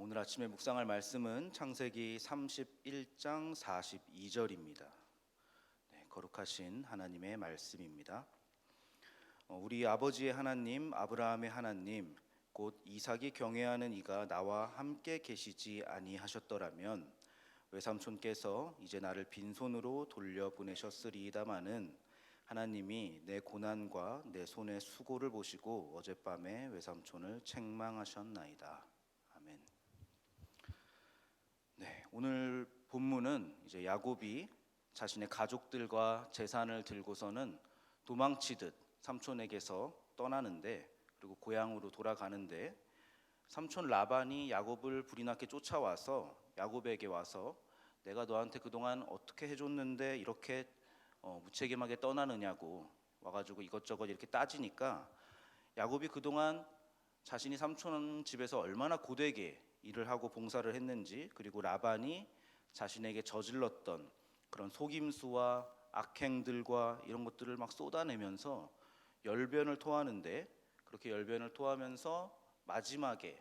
오늘 아침에 묵상할 말씀은 창세기 31장 42절입니다. 거룩하신 하나님의 말씀입니다. 우리 아버지의 하나님, 아브라함의 하나님, 곧 이삭이 경외하는 이가 나와 함께 계시지 아니하셨더라면 외삼촌께서 이제 나를 빈손으로 돌려보내셨으리이다마는 하나님이 내 고난과 내 손의 수고를 보시고 어젯밤에 외삼촌을 책망하셨나이다. 아멘. 오늘 본문은 이제 야곱이 자신의 가족들과 재산을 들고서는 도망치듯 삼촌에게서 떠나는데, 그리고 고향으로 돌아가는데 삼촌 라반이 야곱을 불이 나게 쫓아와서 야곱에게 와서 내가 너한테 그동안 어떻게 해줬는데 이렇게 무책임하게 떠나느냐고 와가지고 이것저것 이렇게 따지니까 야곱이 그동안 자신이 삼촌 집에서 얼마나 고되게 일을 하고 봉사를 했는지, 그리고 라반이 자신에게 저질렀던 그런 속임수와 악행들과 이런 것들을 막 쏟아내면서 열변을 토하는데, 그렇게 열변을 토하면서 마지막에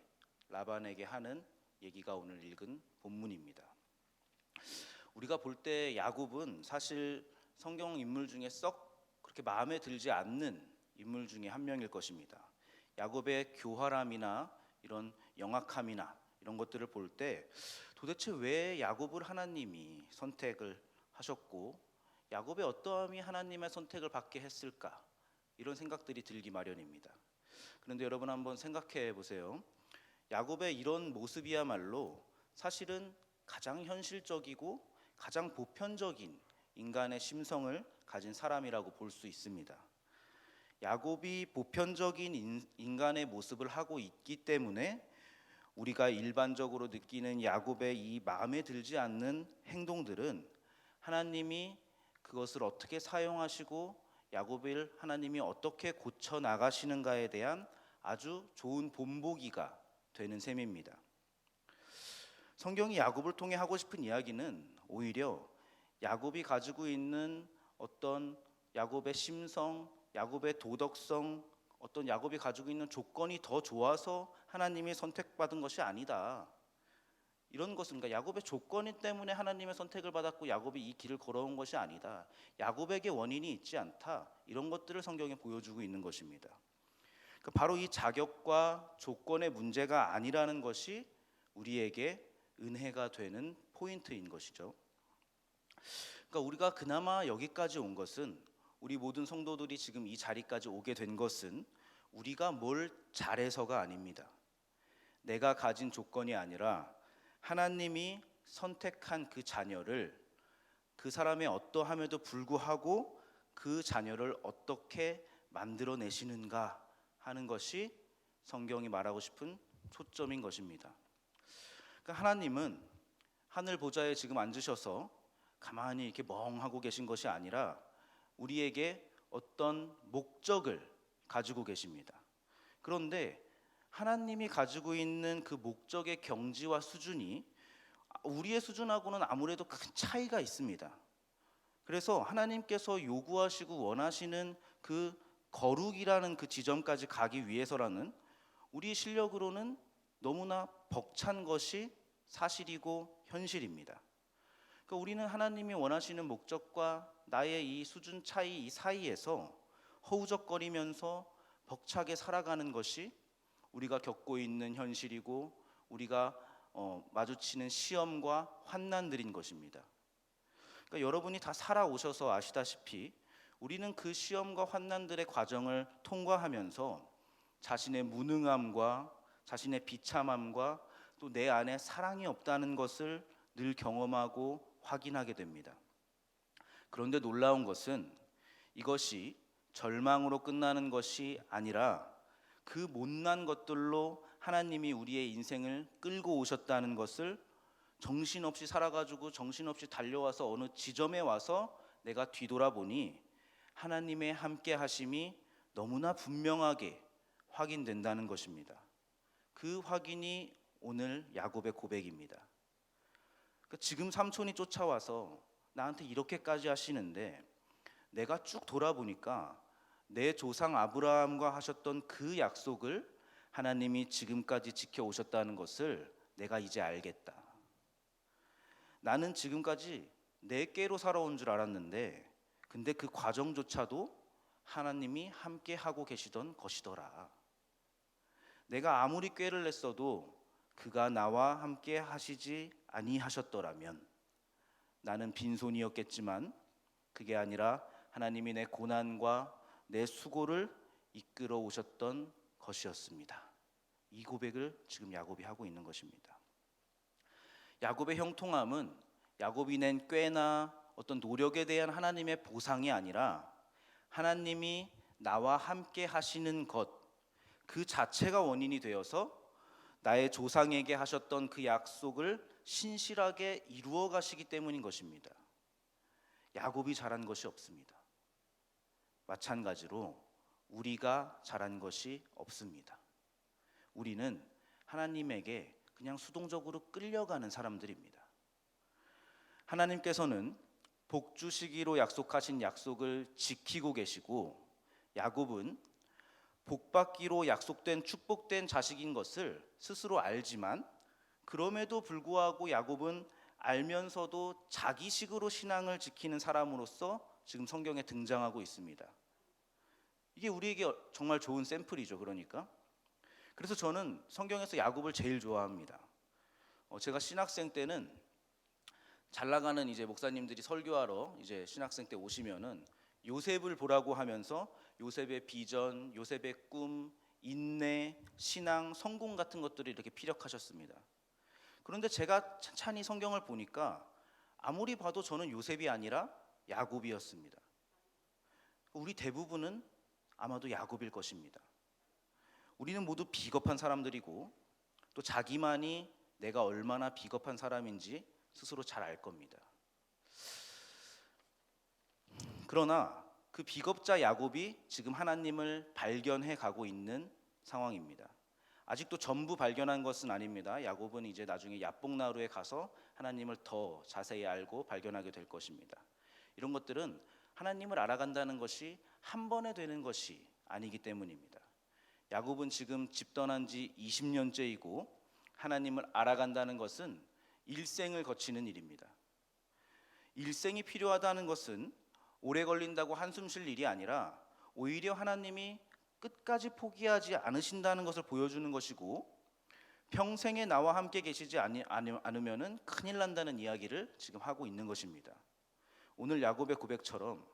라반에게 하는 얘기가 오늘 읽은 본문입니다. 우리가 볼 때 야곱은 사실 성경 인물 중에 썩 그렇게 마음에 들지 않는 인물 중에 한 명일 것입니다. 야곱의 교활함이나 이런 영악함이나 이런 것들을 볼 때 도대체 왜 야곱을 하나님이 선택을 하셨고 야곱의 어떠함이 하나님의 선택을 받게 했을까, 이런 생각들이 들기 마련입니다. 그런데 여러분 한번 생각해 보세요. 야곱의 이런 모습이야말로 사실은 가장 현실적이고 가장 보편적인 인간의 심성을 가진 사람이라고 볼 수 있습니다. 야곱이 보편적인 인간의 모습을 하고 있기 때문에 우리가 일반적으로 느끼는 야곱의 이 마음에 들지 않는 행동들은 하나님이 그것을 어떻게 사용하시고 야곱을 하나님이 어떻게 고쳐 나가시는가에 대한 아주 좋은 본보기가 되는 셈입니다. 성경이 야곱을 통해 하고 싶은 이야기는 오히려 야곱이 가지고 있는 어떤 야곱의 심성, 야곱의 도덕성, 어떤 야곱이 가지고 있는 조건이 더 좋아서 하나님이 선택받은 것이 아니다, 이런 것은, 그러니까 야곱의 조건이 때문에 하나님의 선택을 받았고 야곱이 이 길을 걸어온 것이 아니다, 야곱에게 원인이 있지 않다, 이런 것들을 성경에 보여주고 있는 것입니다. 그러니까 바로 이 자격과 조건의 문제가 아니라는 것이 우리에게 은혜가 되는 포인트인 것이죠. 그러니까 우리가 그나마 여기까지 온 것은, 우리 모든 성도들이 지금 이 자리까지 오게 된 것은 우리가 뭘 잘해서가 아닙니다. 내가 가진 조건이 아니라 하나님이 선택한 그 자녀를, 그 사람의 어떠함에도 불구하고 그 자녀를 어떻게 만들어내시는가 하는 것이 성경이 말하고 싶은 초점인 것입니다. 그러니까 하나님은 하늘 보좌에 지금 앉으셔서 가만히 이렇게 멍하고 계신 것이 아니라 우리에게 어떤 목적을 가지고 계십니다. 그런데 하나님이 가지고 있는 그 목적의 경지와 수준이 우리의 수준하고는 아무래도 큰 차이가 있습니다. 그래서 하나님께서 요구하시고 원하시는 그 거룩이라는 그 지점까지 가기 위해서라는 우리 실력으로는 너무나 벅찬 것이 사실이고 현실입니다. 그러니까 우리는 하나님이 원하시는 목적과 나의 이 수준 차이 이 사이에서 허우적거리면서 벅차게 살아가는 것이 우리가 겪고 있는 현실이고 우리가 마주치는 시험과 환난들인 것입니다. 그러니까 여러분이 다 살아오셔서 아시다시피 우리는 그 시험과 환난들의 과정을 통과하면서 자신의 무능함과 자신의 비참함과 또 내 안에 사랑이 없다는 것을 늘 경험하고 확인하게 됩니다. 그런데 놀라운 것은 이것이 절망으로 끝나는 것이 아니라 그 못난 것들로 하나님이 우리의 인생을 끌고 오셨다는 것을 정신없이 살아가지고 정신없이 달려와서 어느 지점에 와서 내가 뒤돌아보니 하나님의 함께 하심이 너무나 분명하게 확인된다는 것입니다. 그 확인이 오늘 야곱의 고백입니다. 그러니까 지금 삼촌이 쫓아와서 나한테 이렇게까지 하시는데 내가 쭉 돌아보니까 내 조상 아브라함과 하셨던 그 약속을 하나님이 지금까지 지켜오셨다는 것을 내가 이제 알겠다. 나는 지금까지 내 꾀로 살아온 줄 알았는데 근데 그 과정조차도 하나님이 함께 하고 계시던 것이더라. 내가 아무리 꾀를 냈어도 그가 나와 함께 하시지 아니하셨더라면 나는 빈손이었겠지만 그게 아니라 하나님이 내 고난과 내 수고를 이끌어 오셨던 것이었습니다. 이 고백을 지금 야곱이 하고 있는 것입니다. 야곱의 형통함은 야곱이 낸 꾀나 어떤 노력에 대한 하나님의 보상이 아니라 하나님이 나와 함께 하시는 것, 그 자체가 원인이 되어서 나의 조상에게 하셨던 그 약속을 신실하게 이루어 가시기 때문인 것입니다. 야곱이 잘한 것이 없습니다. 마찬가지로 우리가 잘한 것이 없습니다. 우리는 하나님에게 그냥 수동적으로 끌려가는 사람들입니다. 하나님께서는 복 주시기로 약속하신 약속을 지키고 계시고 야곱은 복 받기로 약속된 축복된 자식인 것을 스스로 알지만 그럼에도 불구하고 야곱은 알면서도 자기식으로 신앙을 지키는 사람으로서 지금 성경에 등장하고 있습니다. 이게 우리에게 정말 좋은 샘플이죠. 그래서 저는 성경에서 야곱을 제일 좋아합니다. 제가 신학생 때는 잘 나가는 이제 목사님들이 설교하러 이제 신학생 때 오시면은 요셉을 보라고 하면서 요셉의 비전, 요셉의 꿈, 인내, 신앙, 성공 같은 것들을 이렇게 피력하셨습니다. 그런데 제가 찬찬히 성경을 보니까 아무리 봐도 저는 요셉이 아니라 야곱이었습니다. 우리 대부분은 아마도 야곱일 것입니다. 우리는 모두 비겁한 사람들이고 또 자기만이 내가 얼마나 비겁한 사람인지 스스로 잘 알 겁니다. 그러나 그 비겁자 야곱이 지금 하나님을 발견해 가고 있는 상황입니다. 아직도 전부 발견한 것은 아닙니다. 야곱은 이제 나중에 야복나루에 가서 하나님을 더 자세히 알고 발견하게 될 것입니다. 이런 것들은 하나님을 알아간다는 것이 한 번에 되는 것이 아니기 때문입니다. 야곱은 지금 집 떠난 지 20년째이고 하나님을 알아간다는 것은 일생을 거치는 일입니다. 일생이 필요하다는 것은 오래 걸린다고 한숨 쉴 일이 아니라 오히려 하나님이 끝까지 포기하지 않으신다는 것을 보여주는 것이고 평생에 나와 함께 계시지 않으면 큰일 난다는 이야기를 지금 하고 있는 것입니다. 오늘 야곱의 고백처럼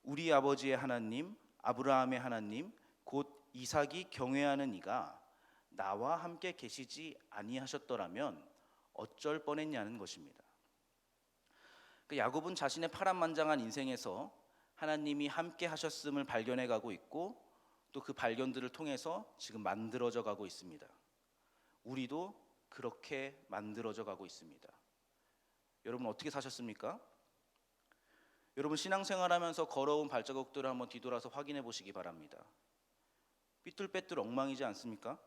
우리 아버지의 하나님, 아브라함의 하나님, 곧 이삭이 경외하는 이가 나와 함께 계시지 아니하셨더라면 어쩔 뻔했냐는 것입니다. 야곱은 자신의 파란만장한 인생에서 하나님이 함께 하셨음을 발견해 가고 있고 또 그 발견들을 통해서 지금 만들어져 가고 있습니다. 우리도 그렇게 만들어져 가고 있습니다. 여러분 어떻게 사셨습니까? 여러분 신앙생활하면서 걸어온 발자국들을 한번 뒤돌아서 확인해 보시기 바랍니다. 삐뚤빼뚤 엉망이지 않습니까?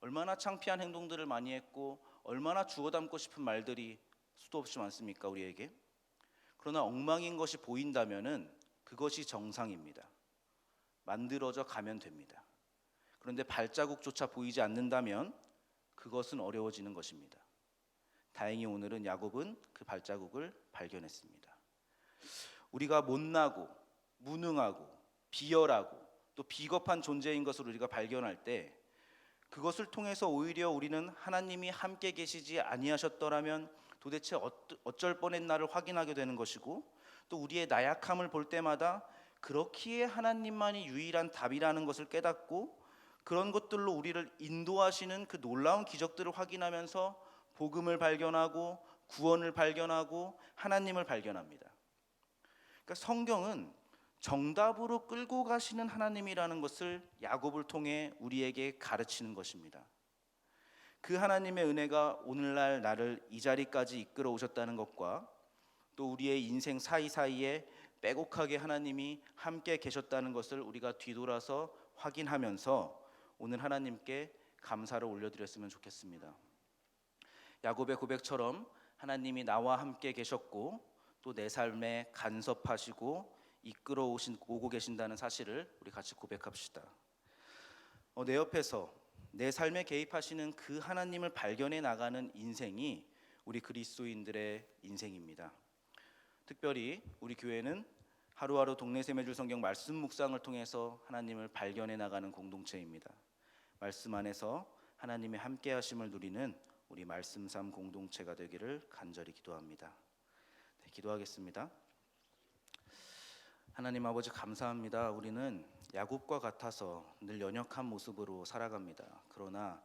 얼마나 창피한 행동들을 많이 했고 얼마나 주워 담고 싶은 말들이 수도 없이 많습니까 우리에게? 그러나 엉망인 것이 보인다면은 그것이 정상입니다. 만들어져 가면 됩니다. 그런데 발자국조차 보이지 않는다면 그것은 어려워지는 것입니다. 다행히 오늘은 야곱은 그 발자국을 발견했습니다. 우리가 못나고 무능하고 비열하고 또 비겁한 존재인 것을 우리가 발견할 때 그것을 통해서 오히려 우리는 하나님이 함께 계시지 아니하셨더라면 도대체 어쩔 뻔했나를 확인하게 되는 것이고 또 우리의 나약함을 볼 때마다 그렇기에 하나님만이 유일한 답이라는 것을 깨닫고 그런 것들로 우리를 인도하시는 그 놀라운 기적들을 확인하면서 복음을 발견하고 구원을 발견하고 하나님을 발견합니다. 그러니까 성경은 정답으로 끌고 가시는 하나님이라는 것을 야곱을 통해 우리에게 가르치는 것입니다. 그 하나님의 은혜가 오늘날 나를 이 자리까지 이끌어 오셨다는 것과 또 우리의 인생 사이사이에 빼곡하게 하나님이 함께 계셨다는 것을 우리가 뒤돌아서 확인하면서 오늘 하나님께 감사를 올려드렸으면 좋겠습니다. 야곱의 고백처럼 하나님이 나와 함께 계셨고 또 내 삶에 간섭하시고 이끌어 오고 계신다는 사실을 우리 같이 고백합시다. 내 옆에서 내 삶에 개입하시는 그 하나님을 발견해 나가는 인생이 우리 그리스도인들의 인생입니다. 특별히 우리 교회는 하루하루 동네 샘매줄 성경 말씀 묵상을 통해서 하나님을 발견해 나가는 공동체입니다. 말씀 안에서 하나님의 함께 하심을 누리는 우리 말씀 삶 공동체가 되기를 간절히 기도합니다. 네, 기도하겠습니다. 하나님 아버지 감사합니다. 우리는 야곱과 같아서 늘 연약한 모습으로 살아갑니다. 그러나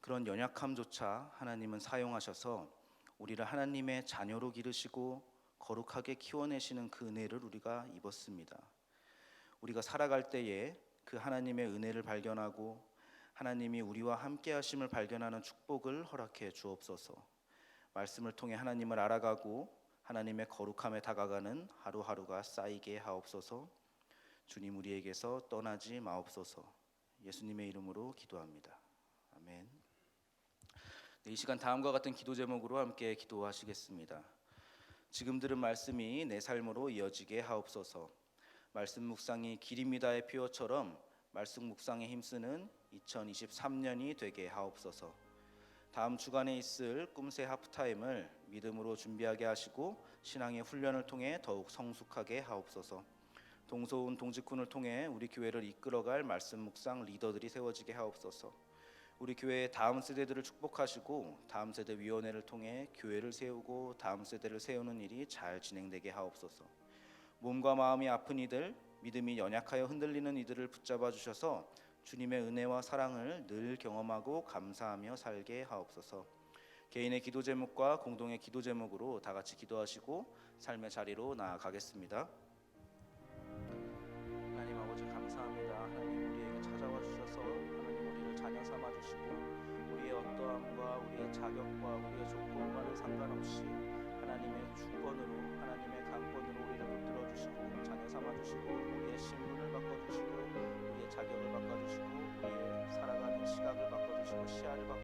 그런 연약함조차 하나님은 사용하셔서 우리를 하나님의 자녀로 기르시고 거룩하게 키워내시는 그 은혜를 우리가 입었습니다. 우리가 살아갈 때에 그 하나님의 은혜를 발견하고 하나님이 우리와 함께 하심을 발견하는 축복을 허락해 주옵소서. 말씀을 통해 하나님을 알아가고 하나님의 거룩함에 다가가는 하루하루가 쌓이게 하옵소서. 주님 우리에게서 떠나지 마옵소서. 예수님의 이름으로 기도합니다. 아멘. 네, 이 시간 다음과 같은 기도 제목으로 함께 기도하시겠습니다. 지금 들은 말씀이 내 삶으로 이어지게 하옵소서. 말씀 묵상이 길입니다의 표어처럼 말씀 묵상에 힘쓰는 2023년이 되게 하옵소서. 다음 주간에 있을 꿈새 하프타임을 믿음으로 준비하게 하시고 신앙의 훈련을 통해 더욱 성숙하게 하옵소서. 동서운 동직군을 통해 우리 교회를 이끌어갈 말씀 묵상 리더들이 세워지게 하옵소서. 우리 교회의 다음 세대들을 축복하시고 다음 세대 위원회를 통해 교회를 세우고 다음 세대를 세우는 일이 잘 진행되게 하옵소서. 몸과 마음이 아픈 이들, 믿음이 연약하여 흔들리는 이들을 붙잡아 주셔서 주님의 은혜와 사랑을 늘 경험하고 감사하며 살게 하옵소서. 개인의 기도 제목과 공동의 기도 제목으로 다 같이 기도하시고 삶의 자리로 나아가겠습니다. 하나님 아버지 감사합니다. 하나님 우리에게 찾아와 주셔서 하나님 우리를 자녀 삼아 주시고 우리의 어떠함과 우리의 자격과 우리의 조건과는 상관없이 하나님의 주권으로 하나님의 강권으로 우리를 붙들어 주시고 자녀 삼아 주시고 우리의 신분을 바꿔 주시고 우리의 자격을 바꿔 주시고 우리의 살아가는 시각을 바꿔 주시고 시야를 바꿔